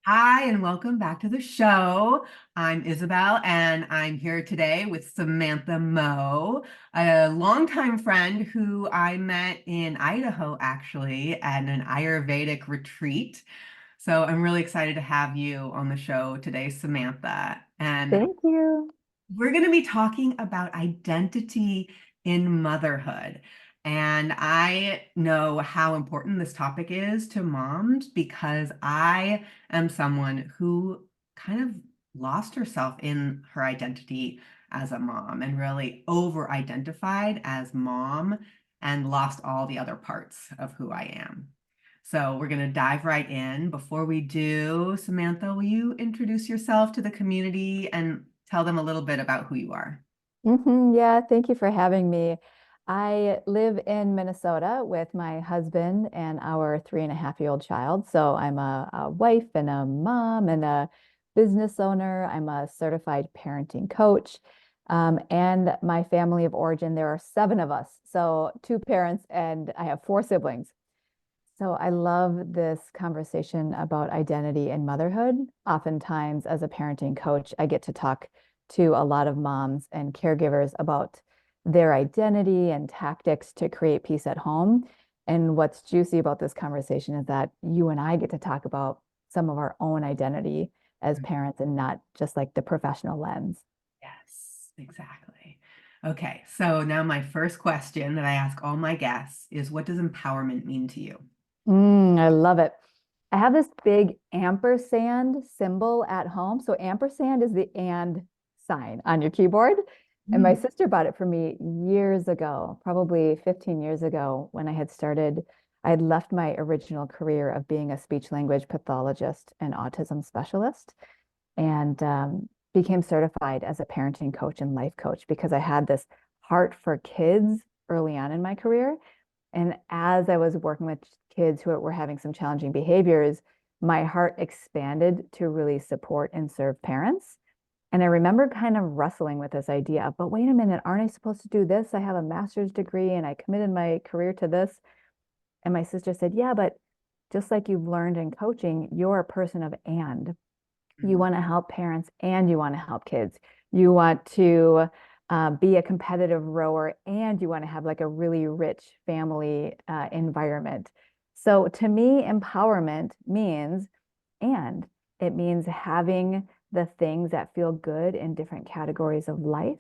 Hi, and welcome back to the show. I'm Isabel, and I'm here today with Samantha Moe, a longtime friend who I met in Idaho, actually, at an Ayurvedic retreat. So I'm really excited to have you on the show today, Samantha. And Thank you. we're going to be talking about identity in motherhood. And I know how important this topic is to moms because I am someone who kind of lost herself in her identity as a mom and really over-identified as mom and lost all the other parts of who I am. So we're going to dive right in. Before we do, Samantha, will you introduce yourself to the community and tell them a little bit about who you are? Yeah, thank you for having me. I live in Minnesota with my husband and our 3.5-year-old child. So I'm a wife and a mom and a business owner. I'm a certified parenting coach. And my family of origin, there are 7 of us. So 2 parents, and I have 4 siblings. So I love this conversation about identity and motherhood. Oftentimes, as a parenting coach, I get to talk to a lot of moms and caregivers about their identity and tactics to create peace at home. And what's juicy about this conversation is that you and I get to talk about some of our own identity as parents and not just like the professional lens. Yes, exactly. Okay, so now my first question that I ask all my guests is what does empowerment mean to you? I love it. I have this big ampersand symbol at home. So ampersand is the and sign on your keyboard. And my Mm, sister bought it for me years ago, probably 15 years ago when I had left my original career of being a speech language pathologist and autism specialist and became certified as a parenting coach and life coach because I had this heart for kids early on in my career. And as I was working with kids who were having some challenging behaviors, my heart expanded to really support and serve parents. And I remember kind of wrestling with this idea of, but wait a minute, aren't I supposed to do this? I have a master's degree and I committed my career to this. And my sister said, yeah, but just like you've learned in coaching, you're a person of and. You mm, want to help parents and you want to help kids. You want to be a competitive rower and you want to have like a really rich family environment. So to me, empowerment means, and it means having the things that feel good in different categories of life.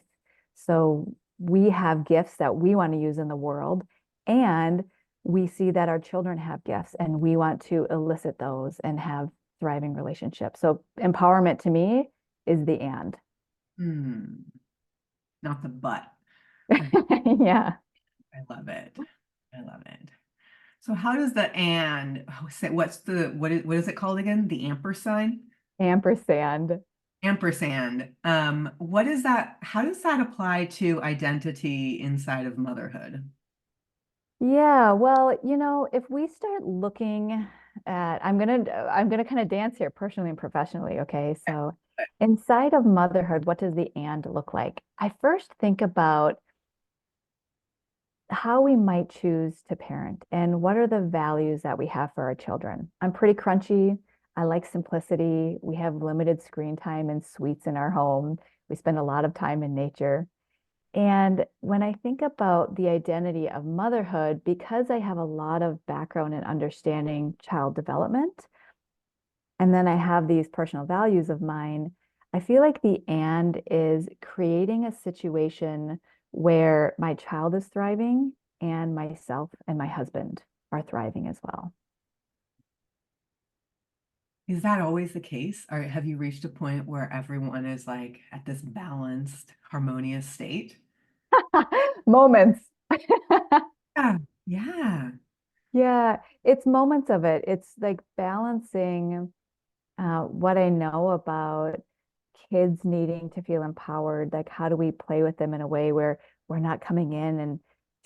So we have gifts that we want to use in the world, and we see that our children have gifts, and we want to elicit those and have thriving relationships. So empowerment to me is the and. mm, not the but. I Yeah. I love it. I love it. So how does the and say what is it called again? The ampersand? Ampersand. Ampersand. What is that? How does that apply to identity inside of motherhood? Yeah, well, if we start looking at, I'm gonna kind of dance here personally and professionally, okay? So inside of motherhood, what does the and look like? I first think about how we might choose to parent and what are the values that we have for our children. I'm pretty crunchy. I like simplicity. We have limited screen time and sweets in our home. We spend a lot of time in nature. And when I think about the identity of motherhood, because I have a lot of background in understanding child development, and then I have these personal values of mine, I feel like the and is creating a situation where my child is thriving and myself and my husband are thriving as well. Is that always the case? Or have you reached a point where everyone is like at this balanced, harmonious state? Moments. Yeah. Yeah. Yeah, it's moments of it. It's like balancing what I know about kids needing to feel empowered. Like, how do we play with them in a way where we're not coming in and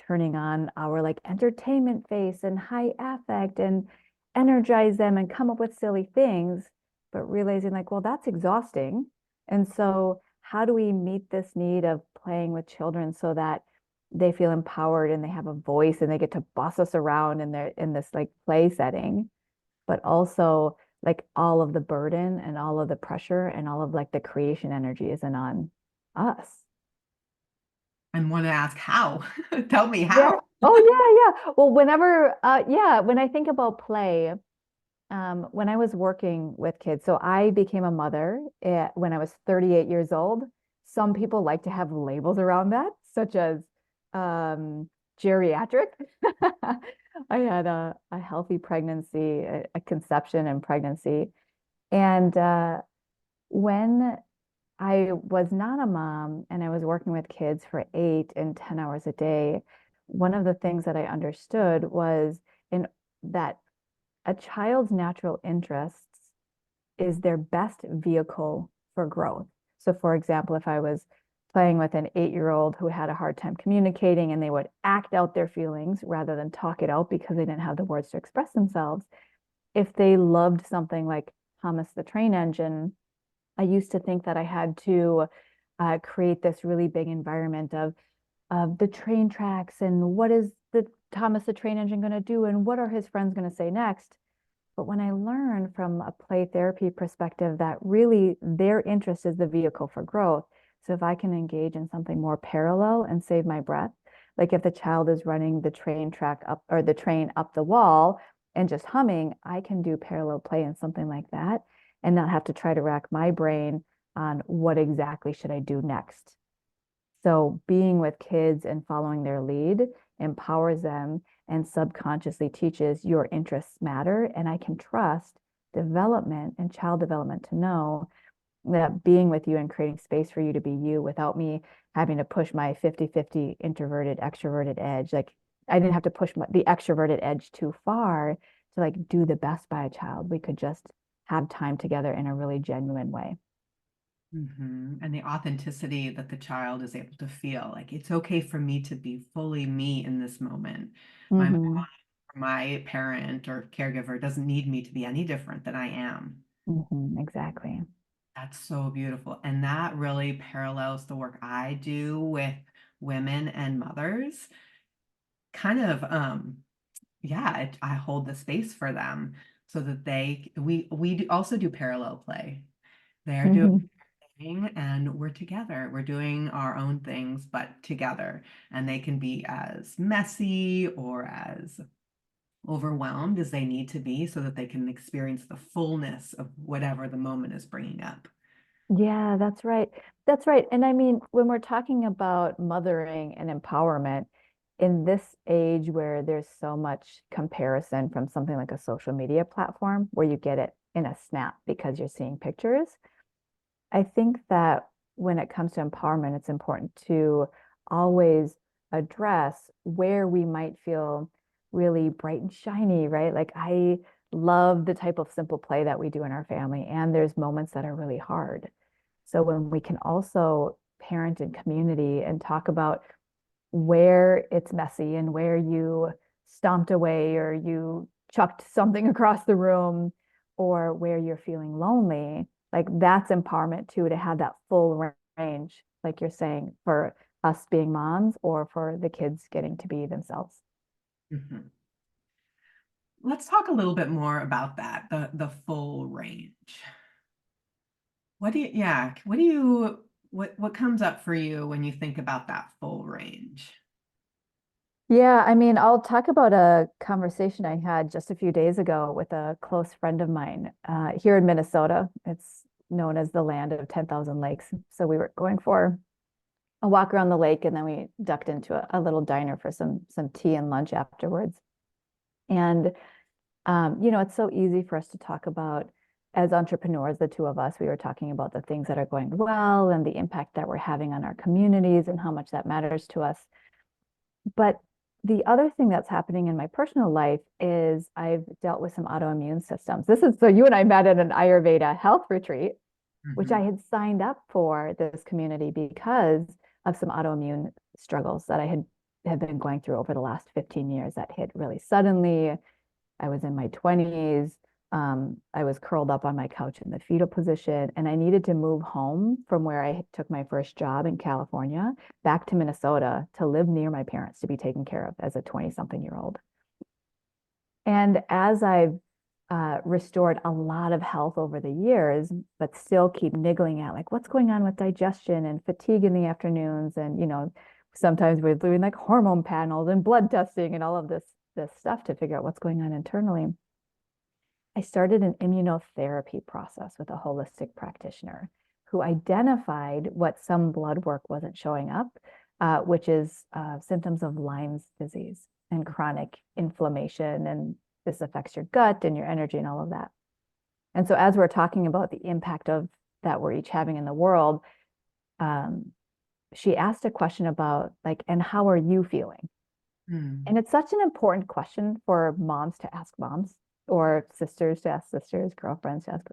turning on our like entertainment face and high affect and energize them and come up with silly things, but realizing like, well, that's exhausting. And so, how do we meet this need of playing with children so that they feel empowered and they have a voice and they get to boss us around in this like play setting, but also like all of the burden and all of the pressure and all of like the creation energy isn't on us. And want to ask how. Tell me Yeah. how. Oh, yeah, yeah. Well, whenever, yeah, when I think about play, when I was working with kids, so I became a mother when I was 38 years old. Some people like to have labels around that, such as um, geriatric. I had a healthy pregnancy, a conception and pregnancy. And when I was not a mom and I was working with kids for 8 and 10 hours a day, one of the things that I understood was in that a child's natural interests is their best vehicle for growth. So, for example, if I was playing with an 8-year-old who had a hard time communicating and they would act out their feelings rather than talk it out because they didn't have the words to express themselves, if they loved something like Thomas the Train Engine, I used to think that I had to create this really big environment of the train tracks and what is the Thomas the Train Engine going to do and what are his friends going to say next. But when I learned from a play therapy perspective that really their interest is the vehicle for growth. So if I can engage in something more parallel and save my breath, like if the child is running the train track up or the train up the wall and just humming, I can do parallel play in something like that and not have to try to rack my brain on what exactly should I do next. So being with kids and following their lead empowers them and subconsciously teaches your interests matter. And I can trust development and child development to know that being with you and creating space for you to be you without me having to push my 50-50 introverted, extroverted edge. Like I didn't have to push the extroverted edge too far to like do the best by a child. We could just have time together in a really genuine way. And the authenticity that the child is able to feel like it's okay for me to be fully me in this moment. My mom, Mm-hmm. or my parent or caregiver doesn't need me to be any different than I am. Mm-hmm. Exactly. That's so beautiful. And that really parallels the work I do with women and mothers. Kind of, yeah, I hold the space for them so that also do parallel play. They're doing Mm-hmm. and we're together. We're doing our own things, but together. And they can be as messy or as overwhelmed as they need to be so that they can experience the fullness of whatever the moment is bringing up. Yeah, that's right. That's right. And I mean, when we're talking about mothering and empowerment in this age where there's so much comparison from something like a social media platform where you get it in a snap because you're seeing pictures, I think that when it comes to empowerment, it's important to always address where we might feel really bright and shiny, right? Like I love the type of simple play that we do in our family, and there's moments that are really hard. So when we can also parent in community and talk about where it's messy and where you stomped away or you chucked something across the room or where you're feeling lonely, like that's empowerment too, to have that full range, like you're saying, for us being moms or for the kids getting to be themselves. Mhm. Let's talk a little bit more about that, the full range. What comes up for you when you think about that full range? Yeah, I mean, I'll talk about a conversation I had just a few days ago with a close friend of mine here in Minnesota. It's known as the land of 10,000 lakes. So we were going for a walk around the lake and then we ducked into a little diner for some tea and lunch afterwards. And it's so easy for us to talk about as entrepreneurs, the two of us, we were talking about the things that are going well and the impact that we're having on our communities and how much that matters to us. But the other thing that's happening in my personal life is I've dealt with some autoimmune systems. This is so you and I met at an Ayurveda health retreat, which I Mhm. had signed up for this community because of some autoimmune struggles that I had been going through over the last 15 years that hit really suddenly. I was in my 20s. I was curled up on my couch in the fetal position, and I needed to move home from where I took my first job in California back to Minnesota to live near my parents to be taken care of as a 20-something year old. And as I've restored a lot of health over the years, but still keep niggling at like what's going on with digestion and fatigue in the afternoons. And, sometimes we're doing like hormone panels and blood testing and all of this stuff to figure out what's going on internally. I started an immunotherapy process with a holistic practitioner who identified what some blood work wasn't showing up, which is symptoms of Lyme's disease and chronic inflammation. And this affects your gut and your energy and all of that. And so, as we're talking about the impact of that we're each having in the world, she asked a question about like, and how are you feeling? Mm. And it's such an important question for moms to ask moms or sisters to ask sisters, girlfriends to ask,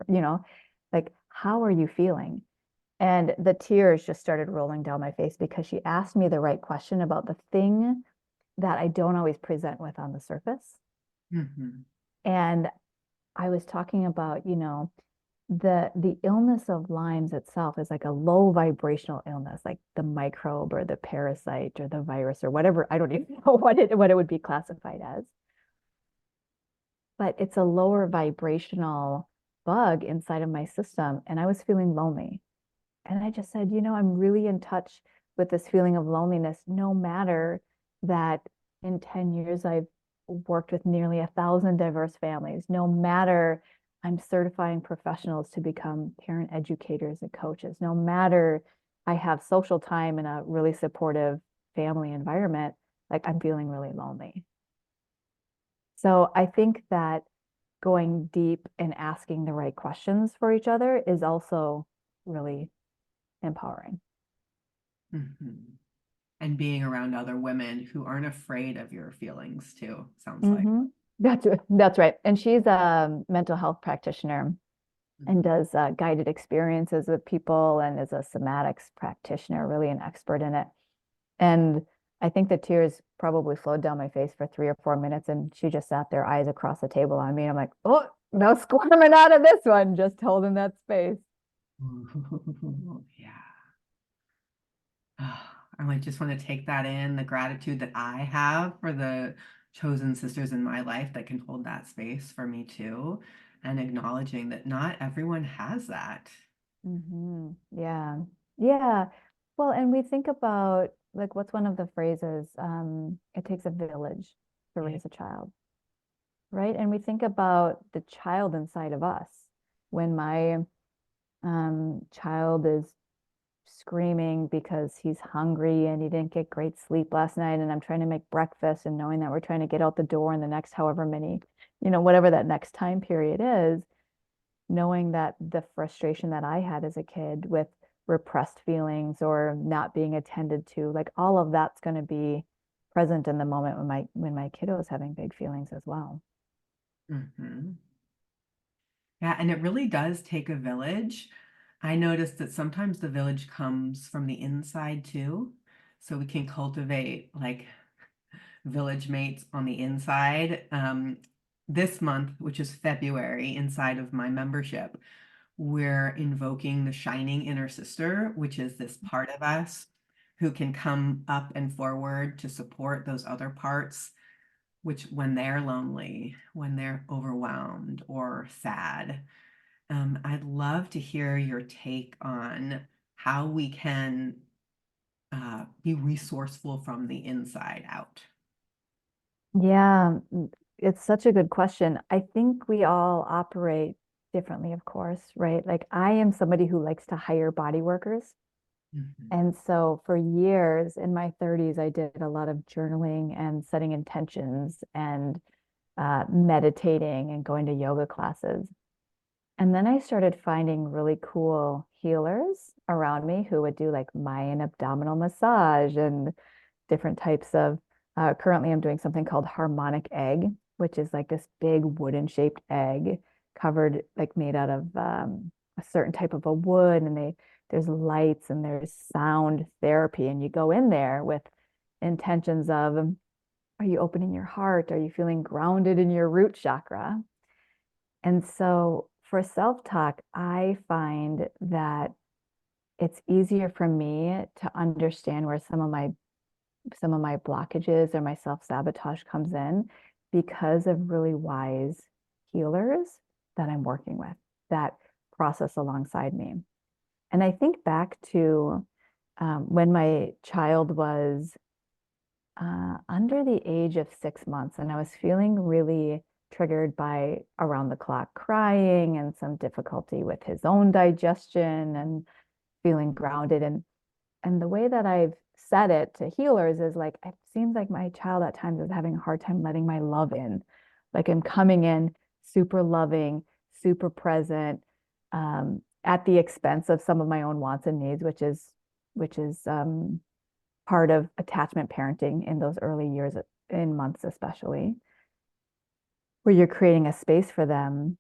like, how are you feeling? And the tears just started rolling down my face because she asked me the right question about the thing that I don't always present with on the surface. Mhm. And I was talking about, the illness of Lyme's itself is like a low vibrational illness, like the microbe or the parasite or the virus or whatever. I don't even know what it would be classified as. But it's a lower vibrational bug inside of my system. And I was feeling lonely. And I just said, I'm really in touch with this feeling of loneliness, no matter that in 10 years I've worked with nearly 1,000 diverse families, no matter I'm certifying professionals to become parent educators and coaches, no matter I have social time in a really supportive family environment, like I'm feeling really lonely. So I think that going deep and asking the right questions for each other is also really empowering. Mhm. And being around other women who aren't afraid of your feelings too, sounds like. Mm-hmm. That's right. And she's a mental health practitioner and Mhm. does guided experiences with people and is a somatics practitioner, really an expert in it. And I think the tears probably flowed down my face for 3 or 4 minutes, and she just sat there, eyes across the table on me. And I'm like, oh, no squirming out of this one, just holding that space. Yeah. I like just want to take that in, the gratitude that I have for the chosen sisters in my life that can hold that space for me too, and acknowledging that not everyone has that. Yeah. Yeah. Well, and we think about like what's one of the phrases? It takes a village to Yeah. raise a child, right? And we think about the child inside of us. When my child is screaming because he's hungry and he didn't get great sleep last night, and I'm trying to make breakfast and knowing that we're trying to get out the door in the next however many, whatever that next time period is, knowing that the frustration that I had as a kid with repressed feelings or not being attended to, like all of that's going to be present in the moment when my kiddo is having big feelings as well. Hmm. Yeah, and it really does take a village. I noticed that sometimes the village comes from the inside too. So we can cultivate like village mates on the inside. This month, which is February, inside of my membership, we're invoking the shining inner sister, which is this part of us who can come up and forward to support those other parts, which when they're lonely, when they're overwhelmed or sad. I'd love to hear your take on how we can be resourceful from the inside out. Yeah, it's such a good question. I think we all operate differently, of course, right? Like I am somebody who likes to hire body workers. Mhm. And so for years in my 30s, I did a lot of journaling and setting intentions and meditating and going to yoga classes. And then I started finding really cool healers around me who would do like Mayan abdominal massage and different types of. Currently, I'm doing something called harmonic egg, which is like this big wooden shaped egg covered, like made out of a certain type of a wood. And there's lights and there's sound therapy. And you go in there with intentions of, are you opening your heart? Are you feeling grounded in your root chakra? And so for self-talk, I find that it's easier for me to understand where some of my blockages or my self-sabotage comes in because of really wise healers that I'm working with that process alongside me. And I think back to when my child was under the age of 6 months, and I was feeling really triggered by around the clock crying and some difficulty with his own digestion and feeling grounded. And the way that I've said it to healers is like, it seems like my child at times is having a hard time letting my love in. Like I'm coming in super loving, super present, at the expense of some of my own wants and needs, which is part of attachment parenting in those early years, in months especially, where you're creating a space for them.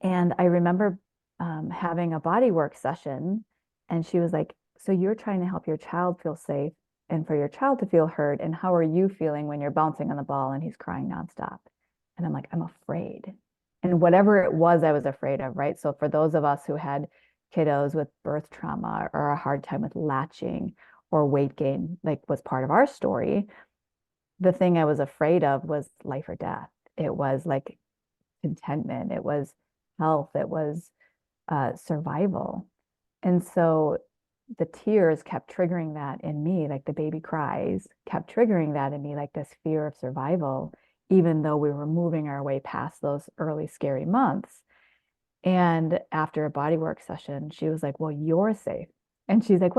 And I remember having a body work session, and she was like, so you're trying to help your child feel safe and for your child to feel heard. And how are you feeling when you're bouncing on the ball and he's crying nonstop? And I'm like, I'm afraid. And whatever it was I was afraid of, right? So for those of us who had kiddos with birth trauma or a hard time with latching or weight gain, like was part of our story, the thing I was afraid of was life or death. It was like contentment, it was health, it was survival. And so the tears kept triggering that in me, like the baby cries kept triggering that in me, like this fear of survival, even though we were moving our way past those early scary months. And after a bodywork session, she was like, well, you're safe. And she's like,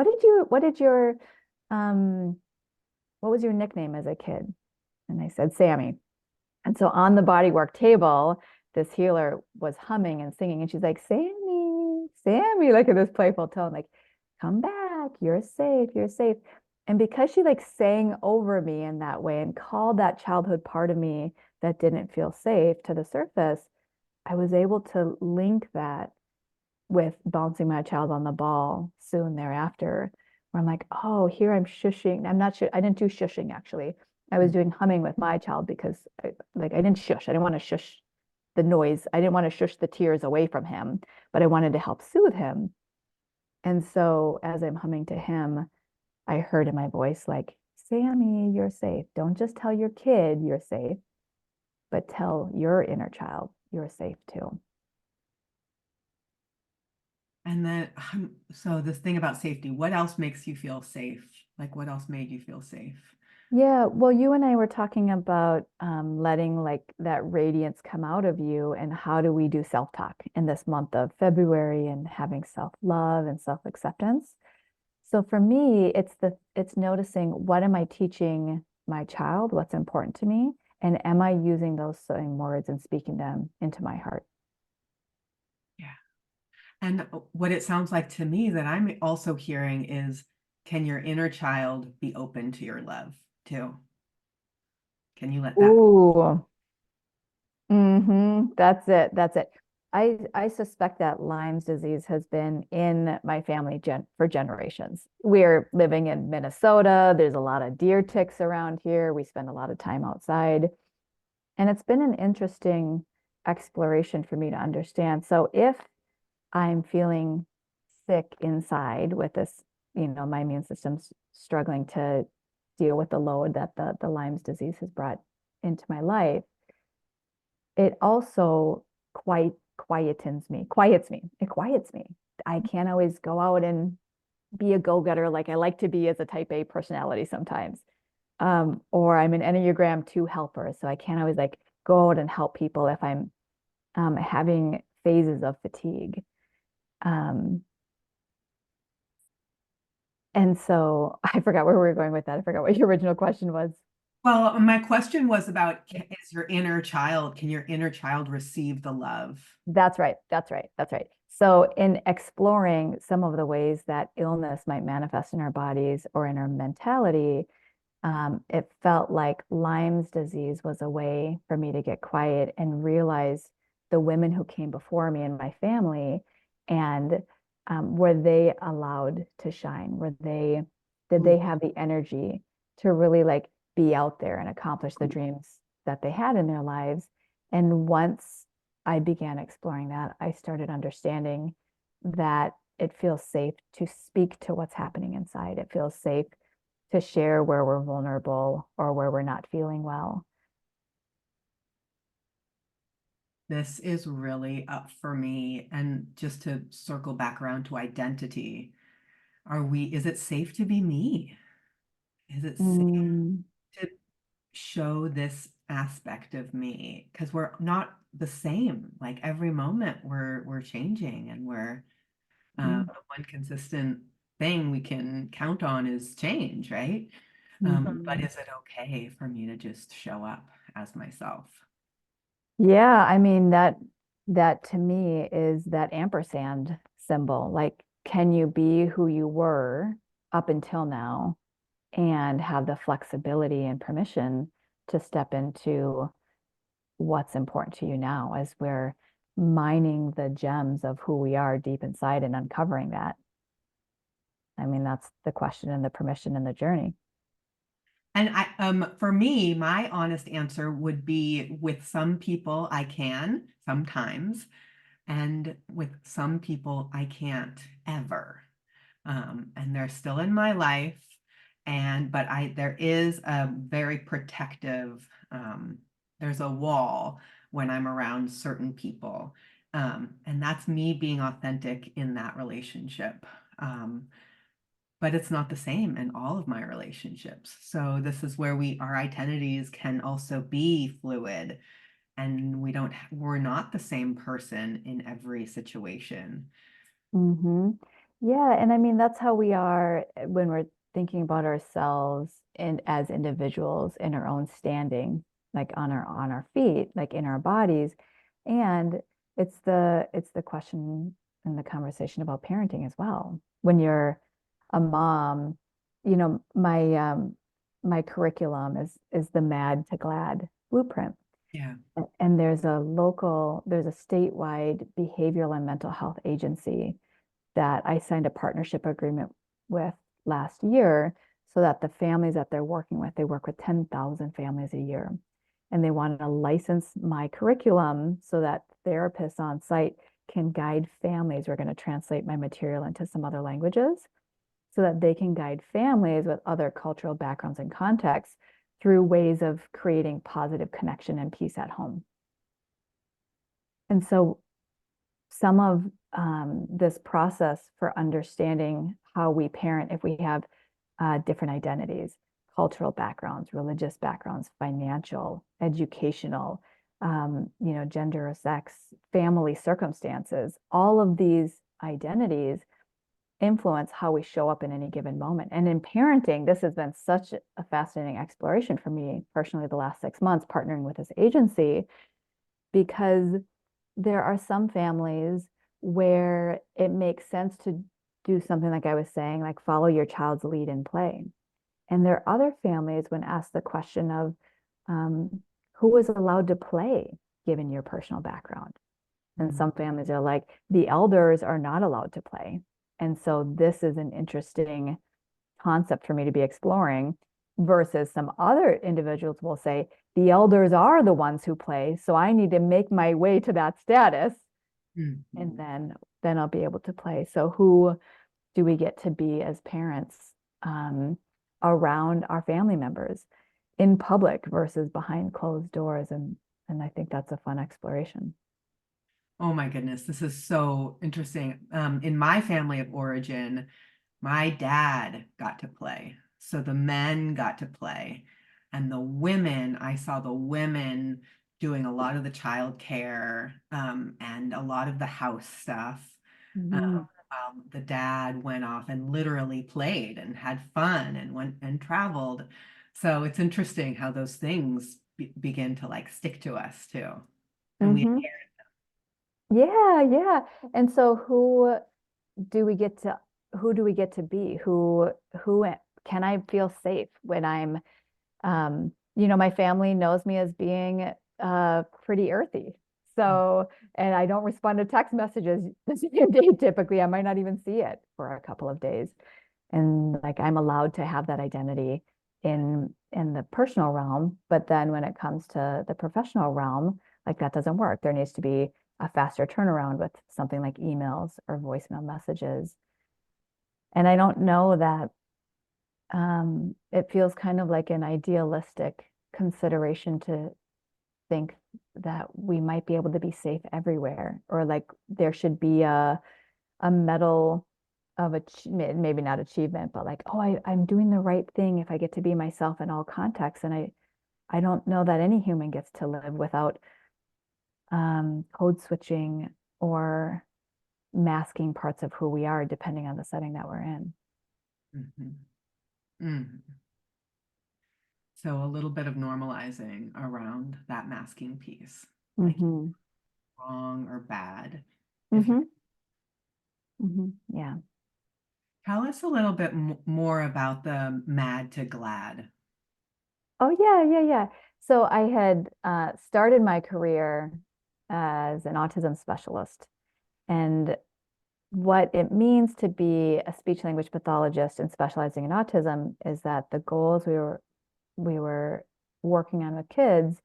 um, what was your nickname as a kid? And I said, Sammy. And so on the bodywork table, this healer was humming and singing, and she's like, Sammy, Sammy, like in this playful tone, like, come back, you're safe, you're safe. And because she like sang over me in that way and called that childhood part of me that didn't feel safe to the surface, I was able to link that with bouncing my child on the ball soon thereafter, where I'm like, oh, here I'm shushing. I'm not sure. I didn't do shushing actually. I was doing humming with my child because I didn't shush. I didn't want to shush the noise. I didn't want to shush the tears away from him, but I wanted to help soothe him. And so as I'm humming to him, I heard in my voice, like, Sammy, you're safe. Don't just tell your kid you're safe, but tell your inner child you're safe too. And then, so this thing about safety, what else makes you feel safe? Like, what else made you feel safe? Yeah, well, you and I were talking about letting like that radiance come out of you, and how do we do self-talk in this month of February and having self-love and self-acceptance. So for me, it's noticing, what am I teaching my child, what's important to me, and am I using those same words and speaking them into my heart? Yeah. And what it sounds like to me that I'm also hearing is, can your inner child be open to your love too? Can you let that? Ooh, that's it. That's it. I suspect that Lyme's disease has been in my family for generations. We're living in Minnesota. There's a lot of deer ticks around here. We spend a lot of time outside. And it's been an interesting exploration for me to understand. So if I'm feeling sick inside with this, my immune system's struggling to deal with the load that the Lyme's disease has brought into my life, it also quiets me. It quiets me. I can't always go out and be a go-getter like I like to be as a type A personality sometimes. Or I'm an Enneagram 2 helper, so I can't always like go out and help people if I'm having phases of fatigue. Um, and so I forgot where we were going with that. I forgot what your original question was. Well, my question was about, is your inner child, can your inner child receive the love? That's right. That's right. That's right. So, in exploring some of the ways that illness might manifest in our bodies or in our mentality, it felt like Lyme's disease was a way for me to get quiet and realize the women who came before me in my family, and were they allowed to shine? Did they have the energy to really like be out there and accomplish the dreams that they had in their lives? And once I began exploring that, I started understanding that it feels safe to speak to what's happening inside. It feels safe to share where we're vulnerable or where we're not feeling well. This is really up for me. And just to circle back around to identity, is it safe to be me? Is it safe Mm, to show this aspect of me? Because we're not the same. Like every moment we're changing and mm, the one consistent thing we can count on is change, right? But mhm. is it okay for me to just show up as myself? Yeah, I mean that to me is that ampersand symbol. Like, can you be who you were up until now and have the flexibility and permission to step into what's important to you now as we're mining the gems of who we are deep inside and uncovering that? I mean, that's the question and the permission and the journey. And for me, my honest answer would be with some people I can sometimes, and with some people I can't ever. And they're still in my life, but there is a very protective, there's a wall when I'm around certain people. And that's me being authentic in that relationship. Um, but it's not the same in all of my relationships. So this is where our identities can also be fluid, and we're not the same person in every situation. Hmm. Yeah, and I mean that's how we are when we're thinking about ourselves and as individuals in our own standing, like on our feet, like in our bodies. And it's the question and the conversation about parenting as well. When you're a mom, my curriculum is the Mad to Glad blueprint. Yeah. And there's a statewide behavioral and mental health agency that I signed a partnership agreement with last year so that the families that they're working with, they work with 10,000 families a year. And they want to license my curriculum so that therapists on site can guide families. We're going to translate my material into some other languages so that they can guide families with other cultural backgrounds and contexts through ways of creating positive connection and peace at home. And so some of this process for understanding how we parent if we have different identities, cultural backgrounds, religious backgrounds, financial, educational, gender or sex, family circumstances, all of these identities influence how we show up in any given moment. And in parenting, this has been such a fascinating exploration for me personally the last 6 months, partnering with this agency, because there are some families where it makes sense to do something like I was saying, like follow your child's lead in play. And there are other families when asked the question of who is allowed to play given your personal background. And Mm. some families are like, the elders are not allowed to play. And so this is an interesting concept for me to be exploring versus some other individuals will say, the elders are the ones who play. So I need to make my way to that status Mm. and then I'll be able to play. So who do we get to be as parents um, around our family members in public versus behind closed doors? And I think that's a fun exploration. Oh my goodness, this is so interesting. In my family of origin, my dad got to play. So the men got to play. And I saw the women doing a lot of the childcare and a lot of the house stuff. Um, Mhm. the dad went off and literally played and had fun and went and traveled. So it's interesting how those things begin to like stick to us too. And we Mhm. Yeah, yeah. And so do we get to who do we get to be? Who can I feel safe when I'm my family knows me as being pretty earthy. So, and I don't respond to text messages the same day typically. I might not even see it for a couple of days. And like I'm allowed to have that identity in the personal realm, but then when it comes to the professional realm, like that doesn't work. There needs to be a faster turnaround with something like emails or voicemail messages. And I don't know that it feels kind of like an idealistic consideration think that we might be able to be safe everywhere, or like there should be a medal of achievement, maybe not achievement, but like, oh, I'm doing the right thing if I get to be myself in all contexts. And I don't know that any human gets to live without code switching or masking parts of who we are, depending on the setting that we're in. Mhm. Mhm. So a little bit of normalizing around that masking piece, like Mm-hmm. wrong or bad. If you're Mm-hmm. Mm-hmm. Yeah. Tell us a little bit more about the mad to glad. Oh, yeah, yeah, yeah. So I had started my career as an autism specialist. And what it means to be a speech language pathologist and specializing in autism is that the goals we were working on with kids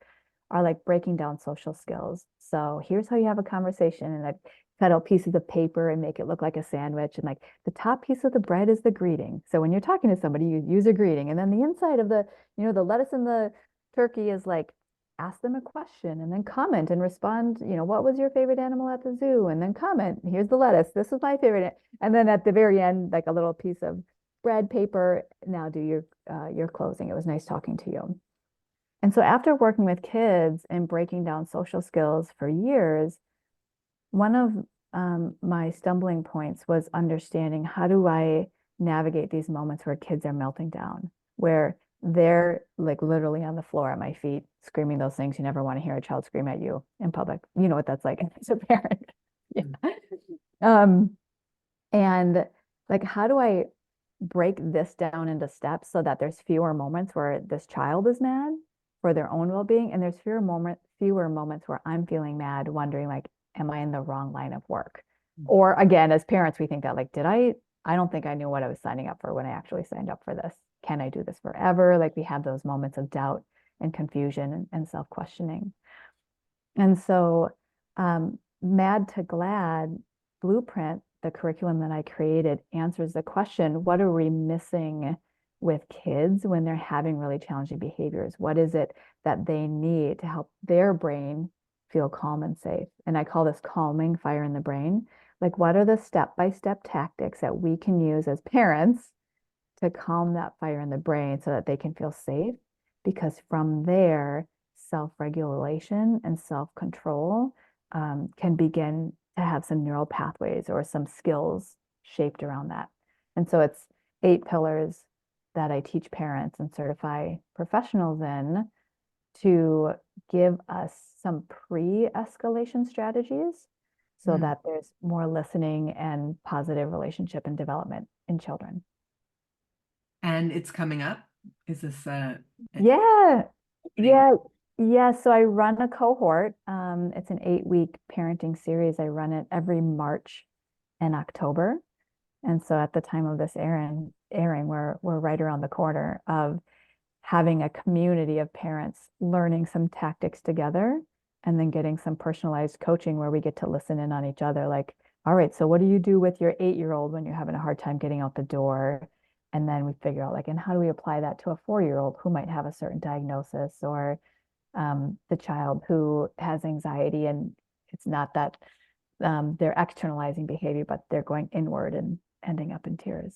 are like breaking down social skills. So here's how you have a conversation, and I cut out pieces of paper and make it look like a sandwich. And like the top piece of the bread is the greeting. So when you're talking to somebody, you use a greeting. And then the inside of the lettuce and the turkey is like ask them a question and then comment and respond, what was your favorite animal at the zoo? And then comment, here's the lettuce. This is my favorite. And then at the very end, like a little piece of bread, paper. Now do your closing. It was nice talking to you. And so after working with kids and breaking down social skills for years, one of my stumbling points was understanding how do I navigate these moments where kids are melting down, where they're like literally on the floor at my feet, screaming those things you never want to hear a child scream at you in public. You know what that's like as a parent. Yeah. Um, and like, how do I break this down into steps so that there's fewer moments where this child is mad for their own well-being, and there's fewer moments where I'm feeling mad, wondering like, am I in the wrong line of work? Or again, as parents, we think that like, I don't think I knew what I was signing up for when I actually signed up for this. Can I do this forever? Like we have those moments of doubt and confusion and self-questioning. And so, Mad to Glad Blueprint, the curriculum that I created, answers the question, what are we missing with kids when they're having really challenging behaviors? What is it that they need to help their brain feel calm and safe? And I call this calming fire in the brain. Like, what are the step-by-step tactics that we can use as parents to calm that fire in the brain so that they can feel safe? Because from there, self-regulation and self-control can begin to have some neural pathways or some skills shaped around that. And so it's 8 pillars that I teach parents and certify professionals in to give us some pre-escalation strategies so Mm. that there's more listening and positive relationship and development in children. And it's coming up. Is this Yeah, opening? yeah, yeah. So I run a cohort. It's an 8-week parenting series. I run it every March and October. And so at the time of this airing, we're right around the corner of having a community of parents learning some tactics together and then getting some personalized coaching where we get to listen in on each other. Like, all right, so what do you do with your 8-year-old when you're having a hard time getting out the door? And then we figure out like, and how do we apply that to a 4-year-old who might have a certain diagnosis, or the child who has anxiety and it's not that they're externalizing behavior, but they're going inward and ending up in tears.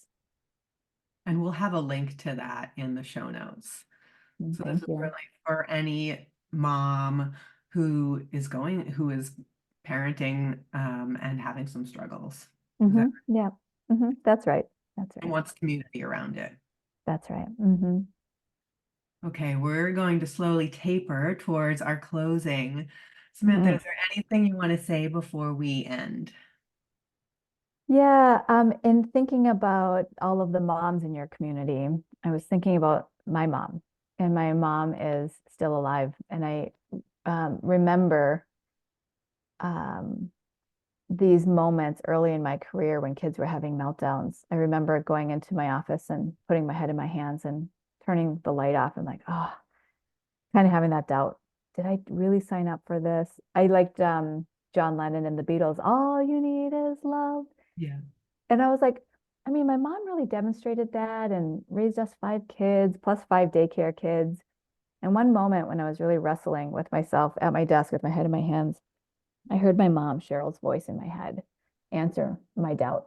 And we'll have a link to that in the show notes. So this Thank is you. really for any mom who is parenting and having some struggles. Is that Yeah. That's right. That's and right. wants community around it? That's right. Okay, we're going to slowly taper towards our closing. Samantha, Mhm. is there anything you want to say before we end? Yeah, in thinking about all of the moms in your community, I was thinking about my mom, and my mom is still alive. And I remember um, these moments early in my career when kids were having meltdowns. I remember going into my office and putting my head in my hands and turning the light off and like, oh, kind of having that doubt. Did I really sign up for this? I liked John Lennon and the Beatles. All you need is love. Yeah. And I was like, I mean, my mom really demonstrated that and raised us 5 kids plus 5 daycare kids. And one moment when I was really wrestling with myself at my desk with my head in my hands, I heard my mom, Cheryl's voice in my head answer my doubt.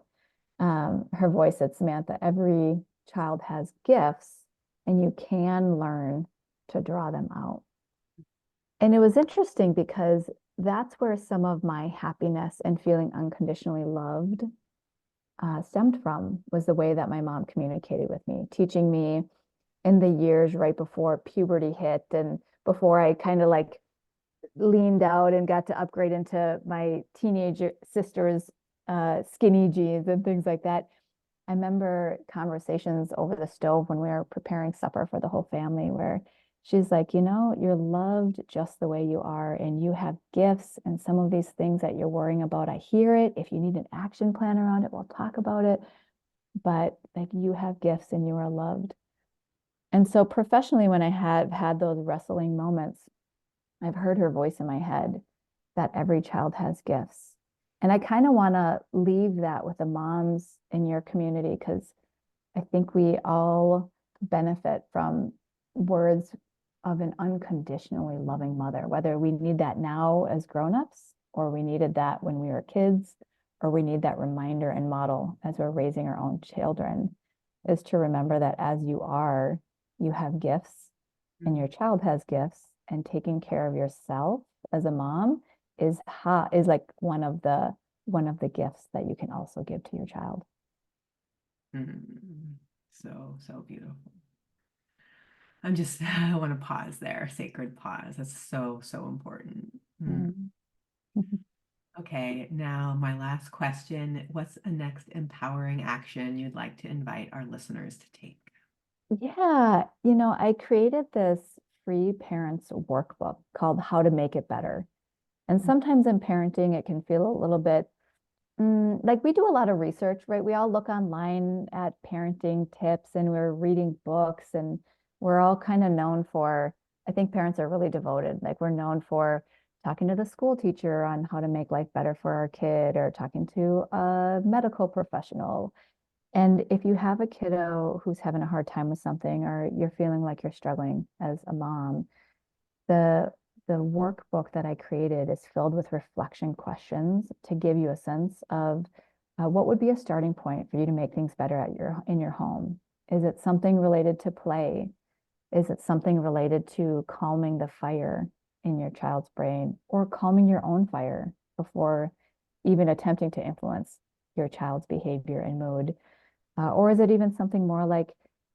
Her voice said, Samantha, every child has gifts and you can learn to draw them out. And it was interesting because that's where some of my happiness and feeling unconditionally loved stemmed from, was the way that my mom communicated with me, teaching me in the years right before puberty hit and before I kind of like leaned out and got to upgrade into my teenager sister's skinny jeans and things like that. I remember conversations over the stove when we were preparing supper for the whole family where she's like, you know, you're loved just the way you are, and you have gifts, and some of these things that you're worrying about, I hear it. If you need an action plan around it, we'll talk about it. But like, you have gifts and you are loved. And so professionally, when I have had those wrestling moments, I've heard her voice in my head that every child has gifts. And I kind of want to leave that with the moms in your community, because I think we all benefit from words of an unconditionally loving mother, whether we need that now as grown-ups, or we needed that when we were kids, or we need that reminder and model as we're raising our own children, is to remember that as you are, you have gifts and your child has gifts, and taking care of yourself as a mom is like one of the gifts that you can also give to your child. Mm. So, so beautiful. I'm just, I want to pause there, sacred pause. That's so, so important. Mm. Mm. Okay, now my last question. What's a next empowering action you'd like to invite our listeners to take? Yeah, I created this free parents workbook called How to Make It Better. And sometimes in parenting, it can feel a little bit like we do a lot of research, right? We all look online at parenting tips and we're reading books, and we're all kind of known for, I think parents are really devoted. Like we're known for talking to the school teacher on how to make life better for our kid, or talking to a medical professional. And if you have a kiddo who's having a hard time with something, or you're feeling like you're struggling as a mom, the the workbook that I created is filled with reflection questions to give you a sense of what would be a starting point for you to make things better in your home. Is it something related to play? Is it something related to calming the fire in your child's brain, or calming your own fire before even attempting to influence your child's behavior and mood? Or is it even something more like,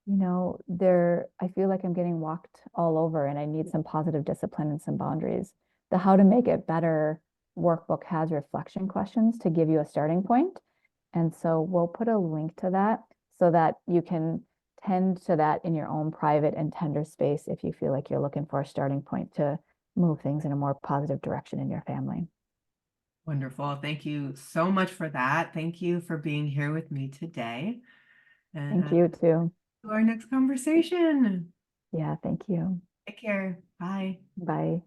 I feel like I'm getting walked all over and I need some positive discipline and some boundaries. The How to Make It Better workbook has reflection questions to give you a starting point. And so we'll put a link to that so that you can tend to that in your own private and tender space if you feel like you're looking for a starting point to move things in a more positive direction in your family. Wonderful. Thank you so much for that. Thank you for being here with me today. And Thank you too. to our next conversation. Yeah, thank you. Take care. Bye. Bye.